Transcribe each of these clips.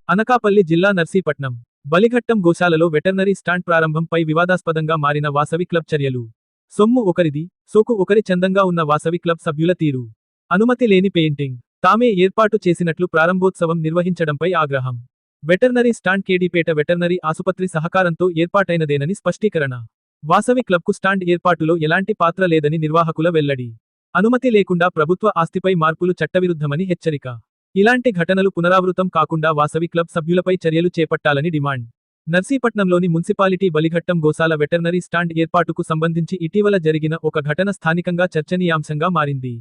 అనకాపల్లి జిల్లా నర్సీపట్నం బలిఘట్టం గోశాలలో veterinary stand ప్రారంభంపై వివాదాస్పదంగా మారిన వాసవి క్లబ్ చర్యలు. సొమ్ము ఒకరిది, సోకు ఒకరి చందంగా ఉన్న వాసవి క్లబ్ సభ్యుల తీరు. అనుమతి లేని పెయింటింగ్ తామే ఏర్పాటు చేసినట్లు ప్రారంభోత్సవం నిర్వహించడంపై ఆగ్రహం. వెటర్నరీ స్టాండ్ కేడీపేట వెటర్నరీ ఆసుపత్రి సహకారంతో ఏర్పాటైనదేనని స్పష్టీకరణ. వాసవి క్లబ్కు స్టాండ్ ఏర్పాటులో ఎలాంటి పాత్ర లేదని నిర్వాహకుల వెల్లడి. అనుమతి లేకుండా ప్రభుత్వ ఆస్తిపై మార్పులు చట్టవిరుద్ధమని హెచ్చరిక. ఇలాంటి ఘటనలు పునరావృతం కాకుండా వాసవి క్లబ్ సభ్యులపై చర్యలు చేపట్టాలని డిమాండ్. నర్సీపట్నంలోని మున్సిపాలిటీ బలిఘట్టం గోశాల వెటర్నరీ స్టాండ్ ఏర్పాటుకు సంబంధించి ఇటీవల జరిగిన ఒక ఘటన స్థానికంగా చర్చనీయాంశంగా మారింది.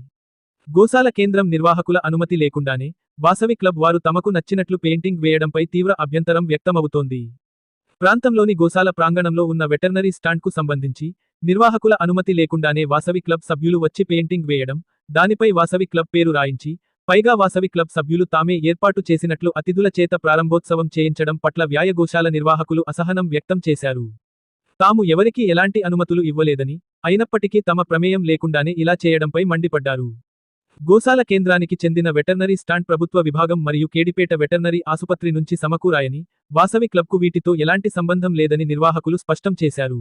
గోశాల కేంద్రం నిర్వాహకుల అనుమతి లేకుండానే వాసవి క్లబ్ వారు తమకు నచ్చినట్లు పెయింటింగ్ వేయడంపై తీవ్ర అభ్యంతరం వ్యక్తమవుతోంది. ప్రాంతంలోని గోశాల ప్రాంగణంలో ఉన్న వెటర్నరీ స్టాండ్కు సంబంధించి నిర్వాహకుల అనుమతి లేకుండానే వాసవి క్లబ్ సభ్యులు వచ్చి పెయింటింగ్ వేయడం, దానిపై వాసవి క్లబ్ పేరు రాయించి, పైగా వాసవి క్లబ్ సభ్యులు తామే ఏర్పాటు చేసినట్లు అతిథుల చేత ప్రారంభోత్సవం చేయించడం పట్ల వ్యాయ గోశాల నిర్వాహకులు అసహనం వ్యక్తం చేశారు. తాము ఎవరికీ ఎలాంటి అనుమతులు ఇవ్వలేదని, అయినప్పటికీ తమ ప్రమేయం లేకుండానే ఇలా చేయడంపై మండిపడ్డారు. గోశాల కేంద్రానికి చెందిన వెటర్నరీ స్టాండ్ ప్రభుత్వ విభాగం మరియు కేడిపేట వెటర్నరీ ఆసుపత్రి నుంచి సమకూరాయని, వాసవి క్లబ్కు వీటితో ఎలాంటి సంబంధం లేదని నిర్వాహకులు స్పష్టం చేశారు.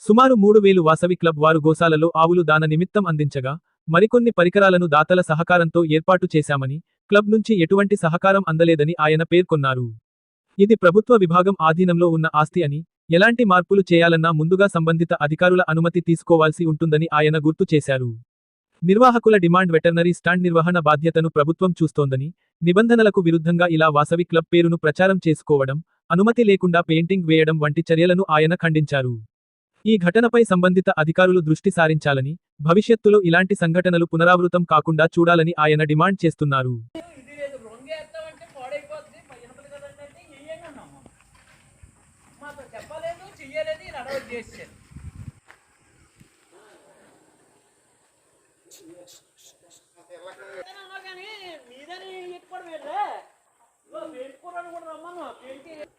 సుమారు 3000 వాసవి క్లబ్ వారు గోశాలలో ఆవులు దాన నిమిత్తం అందించగా, మరికొన్ని పరికరాలను దాతల సహకారంతో ఏర్పాటు చేశామని, క్లబ్ నుంచి ఎటువంటి సహకారం అందలేదని ఆయన పేర్కొన్నారు. ఇది ప్రభుత్వ విభాగం ఆధీనంలో ఉన్న ఆస్తి అని, ఎలాంటి మార్పులు చేయాలన్నా ముందుగా సంబంధిత అధికారుల అనుమతి తీసుకోవాల్సి ఉంటుందని ఆయన గుర్తు చేశారు. నిర్వాహకుల డిమాండ్ వెటర్నరీ స్టాండ్ నిర్వహణ బాధ్యతను ప్రభుత్వం చూస్తోందని, నిబంధనలకు విరుద్ధంగా ఇలా వాసవి క్లబ్ పేరును ప్రచారం చేసుకోవడం, అనుమతి లేకుండా పెయింటింగ్ వేయడం వంటి చర్యలను ఆయన ఖండించారు. ఈ ఘటనపై సంబంధిత అధికారులు దృష్టి సారించాలని, భవిష్యత్తులో ఇలాంటి సంఘటనలు పునరావృతం కాకుండా చూడాలని ఆయన డిమాండ్ చేస్తున్నారు.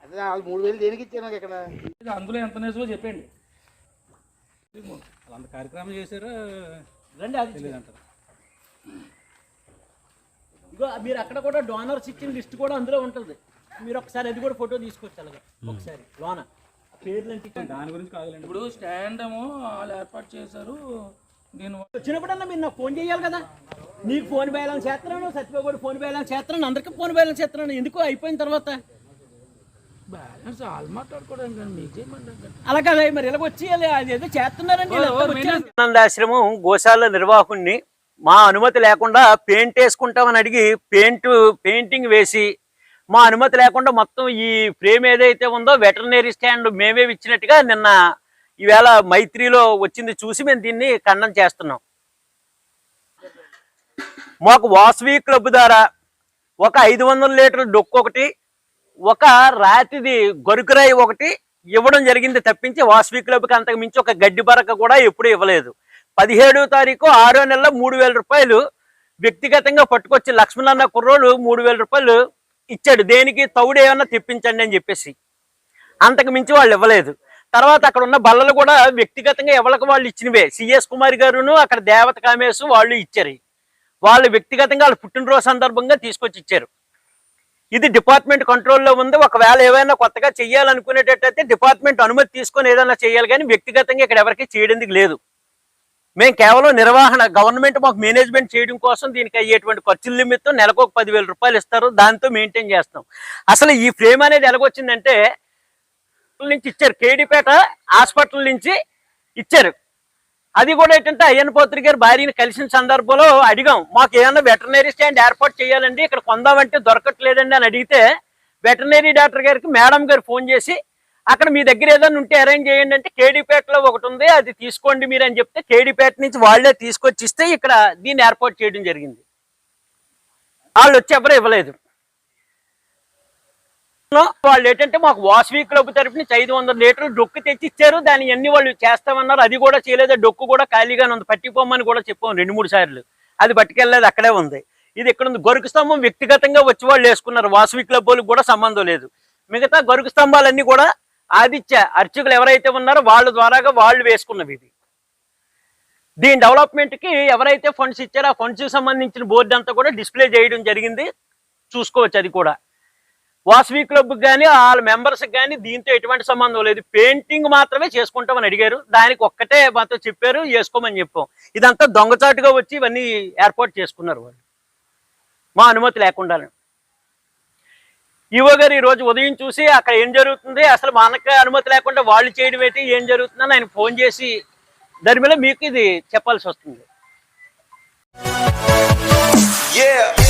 అదే 3000 దేనికి ఇచ్చాను ఇక్కడ. అందులో ఎంత నిజమో చెప్పండి. అంత కార్యక్రమం చేశారు రండి, అది తెలియదంటారు. ఇగో మీరు అక్కడ కూడా డోనర్స్ ఇచ్చిన లిస్ట్ కూడా అందులో ఉంటుంది. మీరు ఒకసారి అది కూడా ఫోటో తీసుకొచ్చి అలాగా ఒకసారి లోన పేర్లు దాని గురించి కాదులేండి. ఇప్పుడు స్టాండ్ ఏమో వాళ్ళు ఏర్పాటు చేశారు. నేను వచ్చినప్పుడన్నా మీరు నాకు ఫోన్ చేయాలి కదా. నీకు ఫోన్ బ్యాలెన్స్ చేస్తున్నాను, సత్యబాబు కూడా ఫోన్ బ్యాలెన్స్ చేస్తున్నాను, అందరికీ ఫోన్ బ్యాలెన్స్ చేస్తున్నాను. ఎందుకు అయిపోయిన తర్వాత బ్యాలెన్స్ వాళ్ళు మాట్లాడుకోవడానికి కానీ మీకు చేయమంటారు. అలా కదా మరి ఇలాగ వచ్చి అదేదో చేస్తున్నారండి. ఆనందాశ్రమం గోశాల నిర్వాహకుడిని మా అనుమతి లేకుండా పెయింట్ వేసుకుంటామని అడిగి పెయింటింగ్ వేసి, మా అనుమతి లేకుండా మొత్తం ఈ ఫ్రేమ్ ఏదైతే ఉందో వెటర్నరీ స్టాండ్ మేమే ఇచ్చినట్టుగా నిన్న ఈవేళ మైత్రిలో వచ్చింది చూసి మేము దీన్ని ఖండన చేస్తున్నాం. మాకు వాసవి క్లబ్ ద్వారా ఒక 500 లీటర్ల డొక్కు ఒకటి, ఒక రాతిది గొరుకురాయి ఒకటి ఇవ్వడం జరిగింది తప్పించి వాసవి క్లబ్కి అంతకు మించి ఒక గడ్డి బరక కూడా ఎప్పుడూ ఇవ్వలేదు. 17వ తారీఖు 6వ నెలలో 3000 రూపాయలు వ్యక్తిగతంగా పట్టుకొచ్చి లక్ష్మణన్న కుర్రోడు 3000 రూపాయలు ఇచ్చాడు. దేనికి తౌడు ఏమన్నా తెప్పించండి అని చెప్పేసి. అంతకు మించి వాళ్ళు ఇవ్వలేదు. తర్వాత అక్కడ ఉన్న బల్లలు కూడా వ్యక్తిగతంగా ఎవరికి వాళ్ళు ఇచ్చినవే. సిఎస్ కుమార్ గారును అక్కడ దేవత కామేశ్ వాళ్ళు ఇచ్చారు. వాళ్ళు వ్యక్తిగతంగా వాళ్ళు పుట్టినరోజు సందర్భంగా తీసుకొచ్చి ఇచ్చారు. ఇది డిపార్ట్మెంట్ కంట్రోల్లో ఉంది. ఒకవేళ ఏమైనా కొత్తగా చెయ్యాలనుకునేటట్టయితే డిపార్ట్మెంట్ అనుమతి తీసుకొని ఏదైనా చేయాలి, కానీ వ్యక్తిగతంగా ఇక్కడ ఎవరికి చేయడానికి లేదు. మేము కేవలం నిర్వహణ, గవర్నమెంట్ మాకు మేనేజ్మెంట్ చేయడం కోసం దీనికి అయ్యేటువంటి ఖర్చుల నిమిత్తం నెలకు ఒక 10,000 రూపాయలు ఇస్తారు. దాంతో మెయింటైన్ చేస్తాం. అసలు ఈ ఫ్రేమ్ అనేది ఎలాగొచ్చిందంటే నుంచి ఇచ్చారు, కేడిపేట హాస్పిటల్ నుంచి ఇచ్చారు. అది కూడా ఏంటంటే అయ్యన్నపోత్రి గారు భార్యని కలిసిన సందర్భంలో అడిగాం, మాకు ఏమన్నా వెటర్నరీ స్టాండ్ ఏర్పాటు చేయాలండి, ఇక్కడ కొందామంటే దొరకట్లేదండి అని అడిగితే వెటర్నరీ డాక్టర్ గారికి మేడం గారు ఫోన్ చేసి అక్కడ మీ దగ్గర ఏదైనా ఉంటే అరేంజ్ చేయండి అంటే, కేడిపేటలో ఒకటి ఉంది అది తీసుకోండి మీరు అని చెప్తే కేడిపేట నుంచి వాళ్ళే తీసుకొచ్చి ఇస్తే ఇక్కడ దీన్ని ఏర్పాటు చేయడం జరిగింది. వాళ్ళు వచ్చి ఎవరు ఇవ్వలేదు. వాళ్ళు ఏంటంటే మాకు వాసవి క్లబ్ తరఫు నుంచి 500 లీటర్లు డొక్కు తెచ్చి ఇచ్చారు. దాన్ని అన్ని వాళ్ళు చేస్తామన్నారు. అది కూడా చేయలేదు. డొక్కు కూడా ఖాళీగానే ఉంది. పట్టిపోమని కూడా చెప్పాము 2-3 సార్లు. అది పట్టుకెళ్ళలేదు, అక్కడే ఉంది. ఇది ఇక్కడ ఉంది. గొరుకు స్తంభం వ్యక్తిగతంగా వచ్చి వాళ్ళు వేసుకున్నారు. వాసవి క్లబ్ వాళ్ళకి కూడా సంబంధం లేదు. మిగతా గొరుకు స్తంభాలన్నీ కూడా ఆదిత్య అర్చకులు ఎవరైతే ఉన్నారో వాళ్ళ ద్వారాగా వాళ్ళు వేసుకున్నవి. ఇది దీని డెవలప్మెంట్కి ఎవరైతే ఫండ్స్ ఇచ్చారో ఆ ఫండ్స్కి సంబంధించిన బోర్డు అంతా కూడా డిస్ప్లే చేయడం జరిగింది. చూసుకోవచ్చు. అది కూడా వాసవి క్లబ్ కానీ వాళ్ళ మెంబర్స్ కానీ దీంతో ఎటువంటి సంబంధం లేదు, పెయింటింగ్ మాత్రమే చేసుకుంటామని అడిగారు. దానికి ఒక్కటే మాతో చెప్పారు, చేసుకోమని చెప్పాం. ఇదంతా దొంగచాటుగా వచ్చి ఇవన్నీ ఏర్పాటు చేసుకున్నారు వాళ్ళు, మా అనుమతి లేకుండా. ఈవో గారు ఈరోజు ఉదయం చూసి అక్కడ ఏం జరుగుతుంది, అసలు మనకు అనుమతి లేకుండా వాళ్ళు చేయడం ఏంటి, ఏం జరుగుతుందని ఆయన ఫోన్ చేసి దాని మీద మీకు ఇది చెప్పాల్సి వస్తుంది. Yeah.